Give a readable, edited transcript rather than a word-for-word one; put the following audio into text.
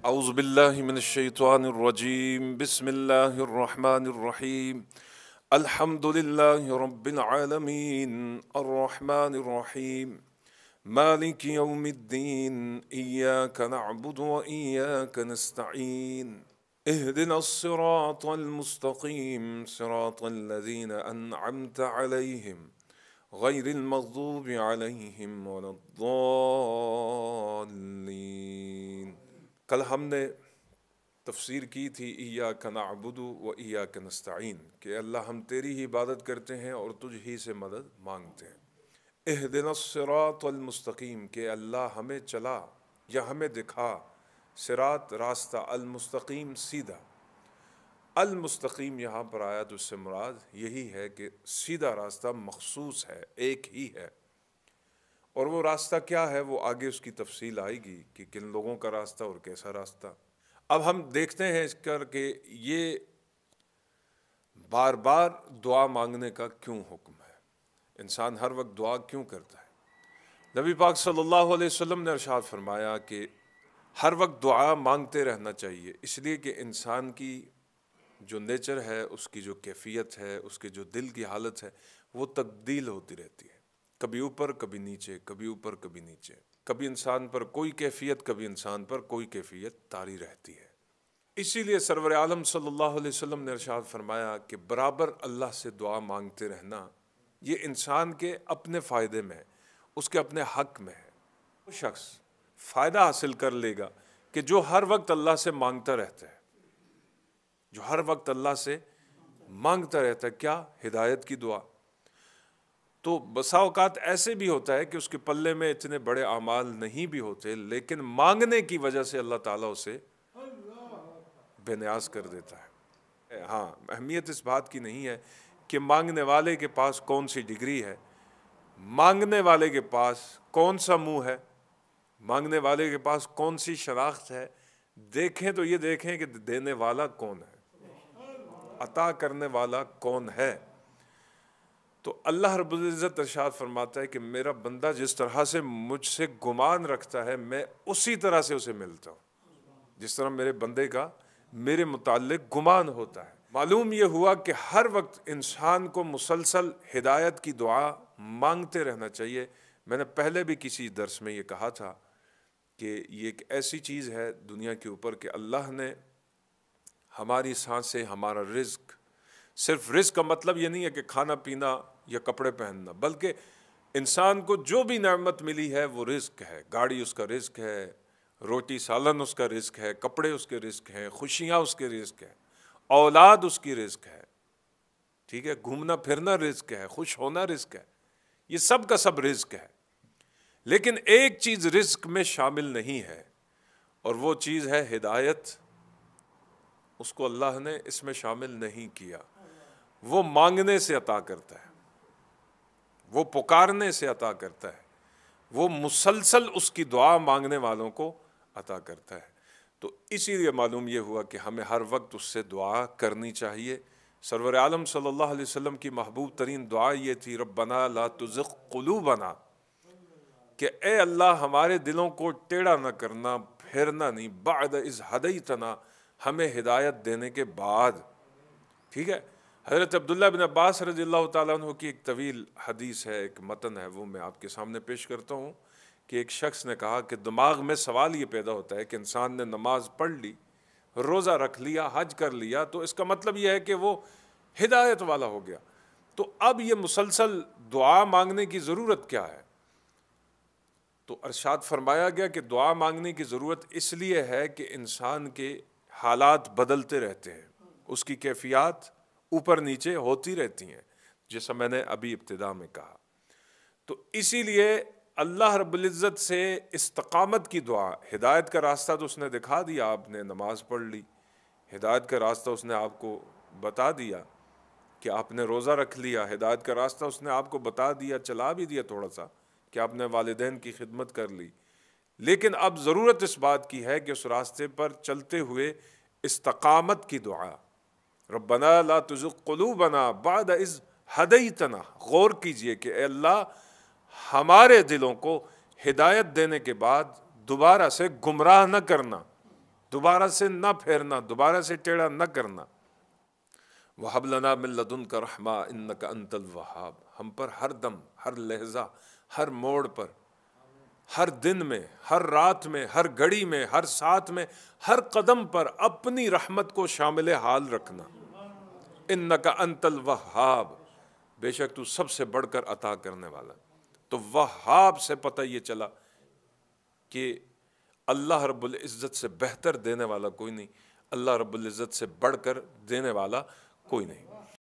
أعوذ بالله من الشيطان الرجيم بسم الله الرحمن الرحيم الحمد لله رب العالمين الرحمن الرحيم مالك يوم الدين إياك نعبد وإياك نستعين اهدنا الصراط المستقيم صراط الذين أنعمت عليهم غير المغضوب عليهم ولا الضالين۔ کل ہم نے تفسیر کی تھی ایاک نعبد و ایاک نستعین کہ اللہ ہم تیری ہی عبادت کرتے ہیں اور تجھ ہی سے مدد مانگتے ہیں۔ اہدنا الصراط المستقیم کہ اللہ ہمیں چلا یا ہمیں دکھا صراط راستہ، المستقیم سیدھا۔ المستقیم یہاں پر آیا تو اس سے مراد یہی ہے کہ سیدھا راستہ مخصوص ہے، ایک ہی ہے، اور وہ راستہ کیا ہے وہ آگے اس کی تفصیل آئے گی کہ کن لوگوں کا راستہ اور کیسا راستہ۔ اب ہم دیکھتے ہیں اس کر کہ یہ بار بار دعا مانگنے کا کیوں حکم ہے، انسان ہر وقت دعا کیوں کرتا ہے۔ نبی پاک صلی اللہ علیہ وسلم نے ارشاد فرمایا کہ ہر وقت دعا مانگتے رہنا چاہیے، اس لیے کہ انسان کی جو نیچر ہے، اس کی جو کیفیت ہے، اس کے جو دل کی حالت ہے، وہ تبدیل ہوتی رہتی ہے، کبھی اوپر کبھی نیچے، کبھی اوپر کبھی نیچے، کبھی انسان پر کوئی کیفیت کبھی انسان پر کوئی کیفیت طاری رہتی ہے۔ اسی لیے سرور عالم صلی اللہ علیہ وسلم نے ارشاد فرمایا کہ برابر اللہ سے دعا مانگتے رہنا یہ انسان کے اپنے فائدے میں ہے، اس کے اپنے حق میں ہے۔ وہ شخص فائدہ حاصل کر لے گا کہ جو ہر وقت اللہ سے مانگتا رہتا ہے، جو ہر وقت اللہ سے مانگتا رہتا ہے، کیا؟ ہدایت کی دعا۔ تو بسا اوقات ایسے بھی ہوتا ہے کہ اس کے پلے میں اتنے بڑے اعمال نہیں بھی ہوتے، لیکن مانگنے کی وجہ سے اللہ تعالیٰ اسے بے نیاز کر دیتا ہے۔ ہاں، اہمیت اس بات کی نہیں ہے کہ مانگنے والے کے پاس کون سی ڈگری ہے، مانگنے والے کے پاس کون سا منہ ہے، مانگنے والے کے پاس کون سی شناخت ہے۔ دیکھیں تو یہ دیکھیں کہ دینے والا کون ہے، عطا کرنے والا کون ہے۔ تو اللہ رب العزت ارشاد فرماتا ہے کہ میرا بندہ جس طرح سے مجھ سے گمان رکھتا ہے میں اسی طرح سے اسے ملتا ہوں، جس طرح میرے بندے کا میرے متعلق گمان ہوتا ہے۔ معلوم یہ ہوا کہ ہر وقت انسان کو مسلسل ہدایت کی دعا مانگتے رہنا چاہیے۔ میں نے پہلے بھی کسی درس میں یہ کہا تھا کہ یہ ایک ایسی چیز ہے دنیا کے اوپر کہ اللہ نے ہماری سانسیں، ہمارا رزق، صرف رزق کا مطلب یہ نہیں ہے کہ کھانا پینا یا کپڑے پہننا، بلکہ انسان کو جو بھی نعمت ملی ہے وہ رزق ہے۔ گاڑی اس کا رزق ہے، روٹی سالن اس کا رزق ہے، کپڑے اس کے رزق ہیں، خوشیاں اس کے رزق ہے، اولاد اس کی رزق ہے، ٹھیک ہے، گھومنا پھرنا رزق ہے، خوش ہونا رزق ہے، یہ سب کا سب رزق ہے۔ لیکن ایک چیز رزق میں شامل نہیں ہے، اور وہ چیز ہے ہدایت۔ اس کو اللہ نے اس میں شامل نہیں کیا۔ وہ مانگنے سے عطا کرتا ہے، وہ پکارنے سے عطا کرتا ہے، وہ مسلسل اس کی دعا مانگنے والوں کو عطا کرتا ہے۔ تو اسی لیے معلوم یہ ہوا کہ ہمیں ہر وقت اس سے دعا کرنی چاہیے۔ سرور عالم صلی اللہ علیہ وسلم کی محبوب ترین دعا یہ تھی، ربنا لا تزغ قلوبنا، کہ اے اللہ ہمارے دلوں کو ٹیڑھا نہ کرنا، پھیرنا نہیں، بعد اذ ہدیتنا، ہمیں ہدایت دینے کے بعد، ٹھیک ہے۔ حضرت عبداللہ بن عباس رضی اللہ تعالیٰ عنہ کی ایک طویل حدیث ہے، ایک متن ہے، وہ میں آپ کے سامنے پیش کرتا ہوں کہ ایک شخص نے کہا کہ دماغ میں سوال یہ پیدا ہوتا ہے کہ انسان نے نماز پڑھ لی، روزہ رکھ لیا، حج کر لیا، تو اس کا مطلب یہ ہے کہ وہ ہدایت والا ہو گیا، تو اب یہ مسلسل دعا مانگنے کی ضرورت کیا ہے؟ تو ارشاد فرمایا گیا کہ دعا مانگنے کی ضرورت اس لیے ہے کہ انسان کے حالات بدلتے رہتے ہیں، اس کی کیفیات اوپر نیچے ہوتی رہتی ہیں، جیسا میں نے ابھی ابتدا میں کہا۔ تو اسی لیے اللہ رب العزت سے استقامت کی دعا، ہدایت کا راستہ تو اس نے دکھا دیا، آپ نے نماز پڑھ لی، ہدایت کا راستہ اس نے آپ کو بتا دیا کہ آپ نے روزہ رکھ لیا، ہدایت کا راستہ اس نے آپ کو بتا دیا، چلا بھی دیا تھوڑا سا کہ آپ نے والدین کی خدمت کر لی، لیکن اب ضرورت اس بات کی ہے کہ اس راستے پر چلتے ہوئے استقامت کی دعا، ربنا لا تزغ قلوبنا بعد اذ ہدیتنا، غور کیجئے کہ اے اللہ ہمارے دلوں کو ہدایت دینے کے بعد دوبارہ سے گمراہ نہ کرنا، دوبارہ سے نہ پھیرنا، دوبارہ سے ٹیڑھا نہ کرنا۔ وَهَبْ لَنَا مِن لَدُنْكَ رَحْمَةً إِنَّكَ أَنْتَ الْوَهَّابُ، ہم پر ہر دم، ہر لحظہ، ہر موڑ پر، ہر دن میں، ہر رات میں، ہر گھڑی میں، ہر ساتھ میں، ہر قدم پر اپنی رحمت کو شامل حال رکھنا۔ إِنَّكَ أَنْتَ الْوَهَّابُ، بے شک تو سب سے بڑھ کر عطا کرنے والا۔ تو وہاب سے پتہ یہ چلا کہ اللہ رب العزت سے بہتر دینے والا کوئی نہیں، اللہ رب العزت سے بڑھ کر دینے والا کوئی نہیں۔